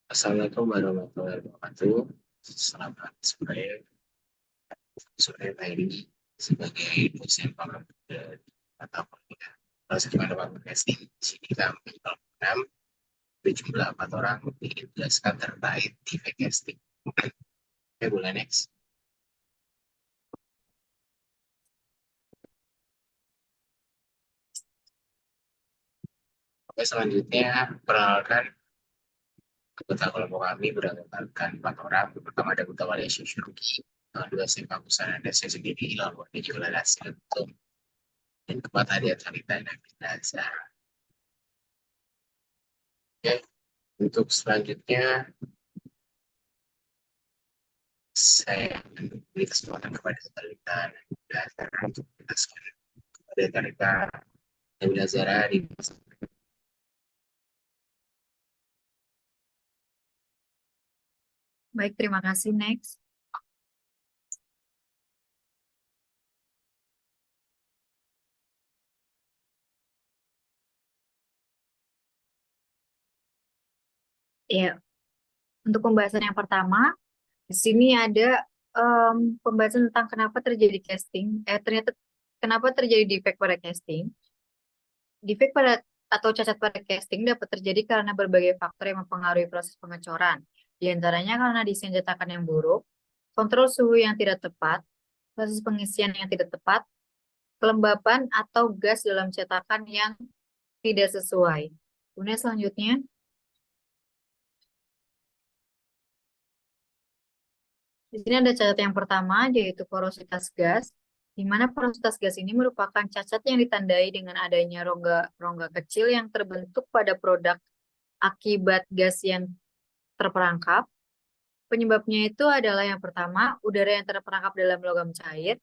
Assalamualaikum warahmatullahi wabarakatuh. Selamat sore, sore Mary sebagai dosen pengambilan mata kuliah proses pengembangan podcasting. Di sini kami kelompok 6 berjumlah 4 orang ingin menjelaskan terkait defect casting. Oke, boleh next. Oke, selanjutnya perkenalkan anggota kelompok kami berdasarkan 4 orang. Pertama ada Gutawali Syuruki, dua saya Pakusan, ada saya sendiri, lalu ada juga Ladas dan keempat ada Talita Nabila Zahra. Oke, untuk selanjutnya saya akan memberi kesempatan kepada Talita Nabila Zahra untuk menjelaskan kepada Talita Nabila Zahra di Baik, terima kasih. Next. Ya, untuk pembahasan yang pertama, di sini ada pembahasan tentang kenapa terjadi casting. Ternyata kenapa terjadi defect pada casting. Defect pada atau cacat pada casting dapat terjadi karena berbagai faktor yang mempengaruhi proses pengecoran. Di antaranya karena desain cetakan yang buruk, kontrol suhu yang tidak tepat, proses pengisian yang tidak tepat, kelembapan atau gas dalam cetakan yang tidak sesuai. Kemudian selanjutnya, di sini ada cacat yang pertama, yaitu porositas gas, di mana porositas gas ini merupakan cacat yang ditandai dengan adanya rongga kecil yang terbentuk pada produk akibat gas yang terperangkap. Penyebabnya itu adalah yang pertama, udara yang terperangkap dalam logam cair.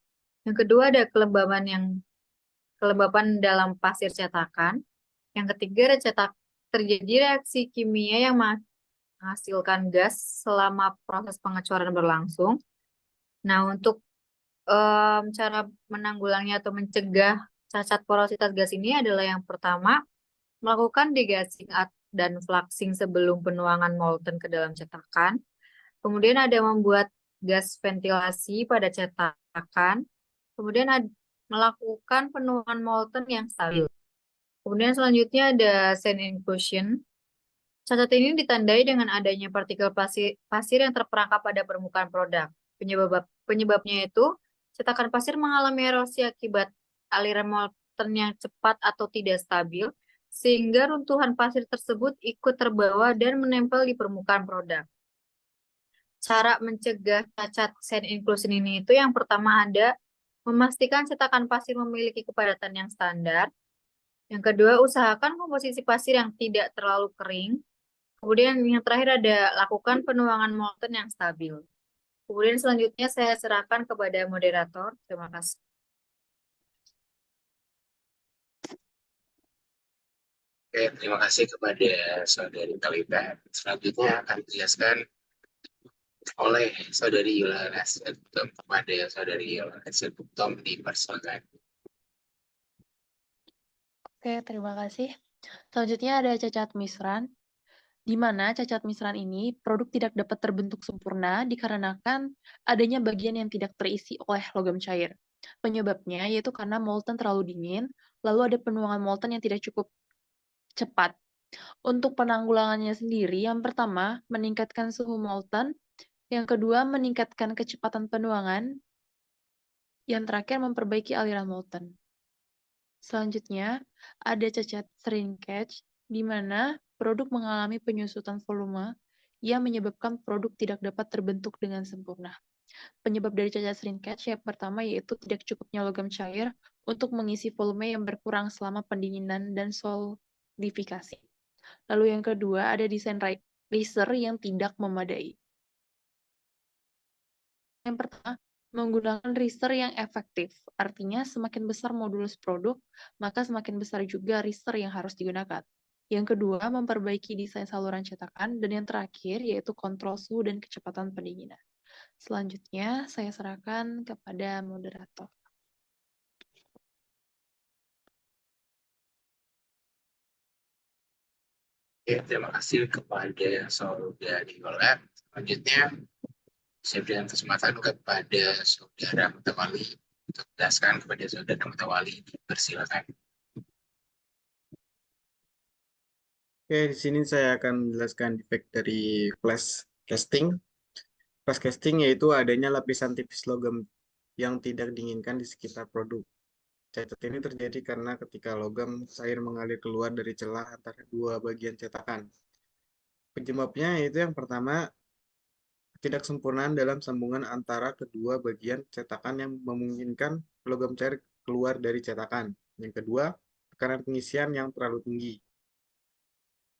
Yang kedua ada kelembapan dalam pasir cetakan. Yang ketiga ada terjadi reaksi kimia yang menghasilkan gas selama proses pengecoran berlangsung. Nah, untuk cara menanggulangi atau mencegah cacat porositas gas ini adalah yang pertama, melakukan degassing dan fluxing sebelum penuangan molten ke dalam cetakan. Kemudian ada membuat gas ventilasi pada cetakan. Kemudian melakukan penuangan molten yang stabil. Kemudian selanjutnya ada sand inclusion. Cacat ini ditandai dengan adanya partikel pasir yang terperangkap pada permukaan produk. Penyebabnya itu, cetakan pasir mengalami erosi akibat aliran molten yang cepat atau tidak stabil, sehingga runtuhan pasir tersebut ikut terbawa dan menempel di permukaan produk. Cara mencegah cacat sand inclusion ini itu yang pertama ada memastikan cetakan pasir memiliki kepadatan yang standar. Yang kedua, usahakan komposisi pasir yang tidak terlalu kering. Kemudian yang terakhir ada lakukan penuangan molten yang stabil. Kemudian selanjutnya saya serahkan kepada moderator. Terima kasih. Oke, terima kasih kepada saudari Talita. Selanjutnya akan dijelaskan oleh saudari Yola Nasir kepada saudari Yola Nasir dipersilakan. Oke, terima kasih. Selanjutnya ada cacat misran, di mana cacat misran ini produk tidak dapat terbentuk sempurna dikarenakan adanya bagian yang tidak terisi oleh logam cair. Penyebabnya yaitu karena molten terlalu dingin, lalu ada penuangan molten yang tidak cukup cepat. Untuk penanggulangannya sendiri, yang pertama, meningkatkan suhu molten, yang kedua, meningkatkan kecepatan penuangan, yang terakhir, memperbaiki aliran molten. Selanjutnya, ada cacat shrinkage, di mana produk mengalami penyusutan volume yang menyebabkan produk tidak dapat terbentuk dengan sempurna. Penyebab dari cacat shrinkage yang pertama yaitu tidak cukupnya logam cair untuk mengisi volume yang berkurang selama pendinginan dan solidifikasi. Lalu yang kedua, ada desain riser yang tidak memadai. Yang pertama, menggunakan riser yang efektif. Artinya, semakin besar modulus produk, maka semakin besar juga riser yang harus digunakan. Yang kedua, memperbaiki desain saluran cetakan. Dan yang terakhir, yaitu kontrol suhu dan kecepatan pendinginan. Selanjutnya, saya serahkan kepada moderator. Oke, terima kasih kepada Saudari Yola. Selanjutnya, saya berikan kesempatan kepada Saudara Mutawali untuk menjelaskan kepada Saudara Mutawali. Persilakan. Oke, di sini saya akan menjelaskan efek dari flash casting. Flash casting yaitu adanya lapisan tipis logam yang tidak diinginkan di sekitar produk. Cacat ini terjadi karena ketika logam cair mengalir keluar dari celah antara dua bagian cetakan. Penyebabnya yaitu yang pertama, ketidaksempurnaan dalam sambungan antara kedua bagian cetakan yang memungkinkan logam cair keluar dari cetakan. Yang kedua, tekanan pengisian yang terlalu tinggi.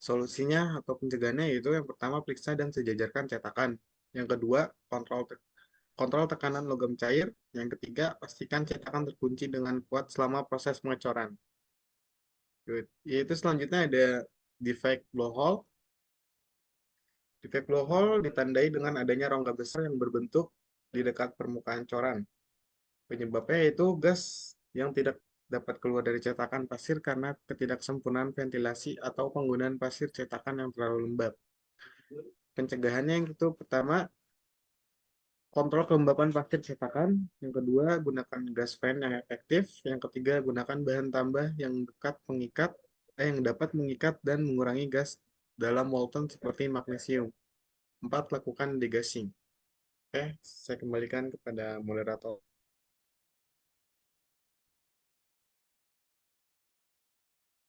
Solusinya atau pencegahannya yaitu yang pertama, periksa dan sejajarkan cetakan. Yang kedua, kontrol tekanan logam cair. Yang ketiga, pastikan cetakan terkunci dengan kuat selama proses pengecoran. Good. Yaitu selanjutnya ada defect blowhole. Defect blowhole ditandai dengan adanya rongga besar yang berbentuk di dekat permukaan coran. Penyebabnya yaitu gas yang tidak dapat keluar dari cetakan pasir karena ketidaksempurnaan ventilasi atau penggunaan pasir cetakan yang terlalu lembab. Pencegahannya yang itu pertama, kontrol kelembapan pasir cetakan. Yang kedua, gunakan gas fan yang efektif. Yang ketiga, gunakan bahan tambah yang dapat mengikat dan mengurangi gas dalam molten seperti magnesium. 4. Lakukan degassing. Oke, saya kembalikan kepada moderator.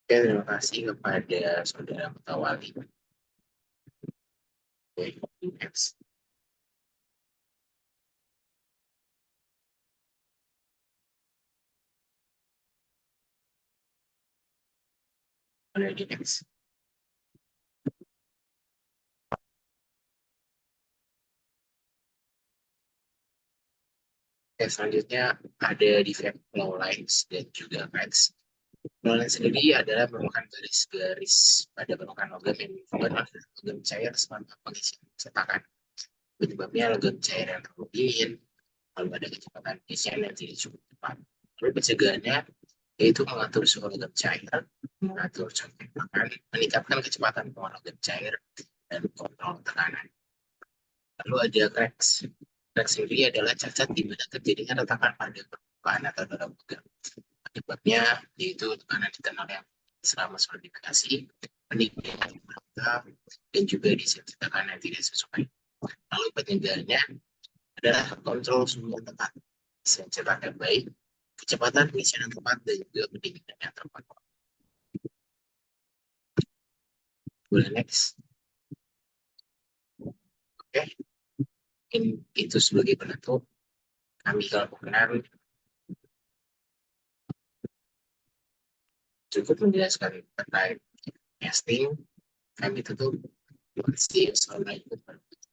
Oke, terima kasih kepada Saudara Mutawali. Oke, next. Boleh di next. Oke, selanjutnya ada defect flow lines dan juga cracks. Flow lines sendiri adalah merupakan garis-garis pada permukaan logam yang menyebabkan logam cair selama pengisian cetakan. Penyebabnya logam cair yang terlalu dingin, lalu ada kecepatan pengisian yang tidak cukup cepat. Lalu pencegahannya yaitu mengatur suhu logam cair, mengatur suhu cetakan, meningkatkan kecepatan pengeluaran logam cair, dan kontrol tekanan. Lalu ada cracks. Cracks sendiri adalah cacat di mana terjadinya retakan pada permukaan atau dalam logam. Penyebabnya yaitu tekanan di tunnel yang selama solidifikasi, meningkatkan dan juga desain cetakan yang tidak sesuai. Lalu pencegahannya adalah kontrol suhu yang tepat, desain cetak yang baik, kecepatan pengisian yang tepat, dan juga pendinginan yang tepat. Boleh next. Oke, mungkin itu sebagai penutup. Kami lakukan cukup menjelaskan terkait testing. Kami tutup. Terima kasih. Assalamualaikum warahmatullahi wabarakatuh.